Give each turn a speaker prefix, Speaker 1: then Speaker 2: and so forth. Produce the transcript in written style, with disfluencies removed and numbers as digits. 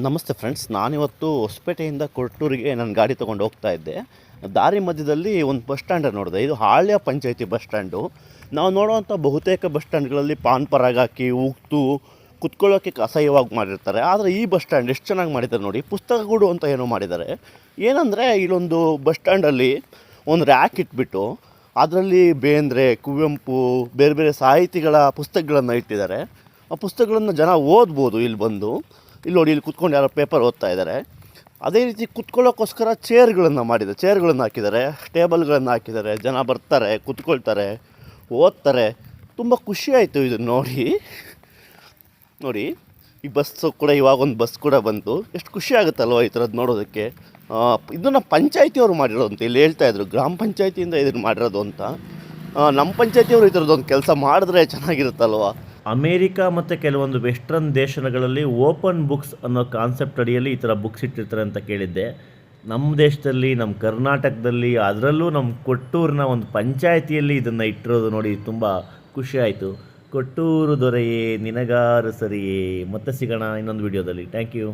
Speaker 1: ನಮಸ್ತೆ ಫ್ರೆಂಡ್ಸ್, ನಾನಿವತ್ತು ಹೊಸಪೇಟೆಯಿಂದ ಕೊಟ್ಟೂರಿಗೆ ನನ್ನ ಗಾಡಿ ತೊಗೊಂಡು ಹೋಗ್ತಾ ಇದ್ದೆ. ದಾರಿ ಮಧ್ಯದಲ್ಲಿ ಒಂದು ಬಸ್ ಸ್ಟ್ಯಾಂಡ್ ನೋಡಿದೆ. ಇದು ಹಾಳ್ಯ ಪಂಚಾಯತಿ ಬಸ್ ಸ್ಟ್ಯಾಂಡು. ನಾವು ನೋಡುವಂಥ ಬಹುತೇಕ ಬಸ್ ಸ್ಟ್ಯಾಂಡ್ಗಳಲ್ಲಿ ಪಾನ್ ಪರಾಗ ಹಾಕಿ ಉಗ್ತು ಕುತ್ಕೊಳ್ಳೋಕ್ಕೆ ಅಸಹ್ಯವಾಗಿ ಮಾಡಿರ್ತಾರೆ. ಆದರೆ ಈ ಬಸ್ ಸ್ಟ್ಯಾಂಡ್ ಎಷ್ಟು ಚೆನ್ನಾಗಿ ಮಾಡಿದ್ದಾರೆ ನೋಡಿ. ಪುಸ್ತಕಗಳು ಅಂತ ಏನೋ ಮಾಡಿದ್ದಾರೆ. ಏನಂದರೆ ಇಲ್ಲೊಂದು ಬಸ್ ಸ್ಟ್ಯಾಂಡಲ್ಲಿ ಒಂದು ರ್ಯಾಕ್ ಇಟ್ಬಿಟ್ಟು ಅದರಲ್ಲಿ ಬೇಂದ್ರೆ, ಕುವೆಂಪು, ಬೇರೆ ಬೇರೆ ಸಾಹಿತಿಗಳ ಪುಸ್ತಕಗಳನ್ನು ಇಟ್ಟಿದ್ದಾರೆ. ಆ ಪುಸ್ತಕಗಳನ್ನು ಜನ ಓದ್ಬೋದು ಇಲ್ಲಿ ಬಂದು. ಇಲ್ಲಿ ನೋಡಿ, ಇಲ್ಲಿ ಕುತ್ಕೊಂಡು ಯಾರೋ ಪೇಪರ್ ಓದ್ತಾ ಇದ್ದಾರೆ. ಅದೇ ರೀತಿ ಕುತ್ಕೊಳ್ಳೋಕ್ಕೋಸ್ಕರ ಚೇರ್ಗಳನ್ನು ಹಾಕಿದ್ದಾರೆ, ಟೇಬಲ್ಗಳನ್ನು ಹಾಕಿದ್ದಾರೆ. ಜನ ಬರ್ತಾರೆ, ಕುತ್ಕೊಳ್ತಾರೆ, ಓದ್ತಾರೆ. ತುಂಬ ಖುಷಿ ಆಯಿತು ಇದನ್ನು ನೋಡಿ. ಈ ಬಸ್ಸು ಕೂಡ ಇವಾಗ ಒಂದು ಬಸ್ ಕೂಡ ಬಂತು. ಎಷ್ಟು ಖುಷಿ ಆಗುತ್ತಲ್ವ ಈ ಥರದ್ದು ನೋಡೋದಕ್ಕೆ. ಇದನ್ನು ಪಂಚಾಯತಿಯವರು ಮಾಡಿರೋದು ಅಂತ ಇಲ್ಲಿ ಹೇಳ್ತಾಯಿದ್ರು. ಗ್ರಾಮ ಪಂಚಾಯತಿಯಿಂದ ಇದನ್ನು ಮಾಡಿರೋದು ಅಂತ. ನಮ್ಮ ಪಂಚಾಯತಿಯವರು ಈ ಥರದ್ದೊಂದು ಕೆಲಸ ಮಾಡಿದ್ರೆ ಚೆನ್ನಾಗಿರುತ್ತಲ್ವ.
Speaker 2: ಅಮೇರಿಕಾ ಮತ್ತು ಕೆಲವೊಂದು ವೆಸ್ಟರ್ನ್ ದೇಶಗಳಲ್ಲಿ ಓಪನ್ ಬುಕ್ಸ್ ಅನ್ನೋ ಕಾನ್ಸೆಪ್ಟ್ ಅಡಿಯಲ್ಲಿ ಈ ಥರ ಬುಕ್ಸ್ ಇಟ್ಟಿರ್ತಾರೆ ಅಂತ ಕೇಳಿದ್ದೆ. ನಮ್ಮ ದೇಶದಲ್ಲಿ, ನಮ್ಮ ಕರ್ನಾಟಕದಲ್ಲಿ, ಅದರಲ್ಲೂ ನಮ್ಮ ಕೊಟ್ಟೂರಿನ ಒಂದು ಪಂಚಾಯಿತಿಯಲ್ಲಿ ಇದನ್ನು ಇಟ್ಟಿರೋದು ನೋಡಿ ತುಂಬ ಖುಷಿ ಆಯಿತು. ಕೊಟ್ಟೂರು ದೊರೆಯೇ ನಿನಗಾರು ಸರಿಯೇ. ಮತ್ತೆ ಸಿಗೋಣ ಇನ್ನೊಂದು ವಿಡಿಯೋದಲ್ಲಿ. Thank you.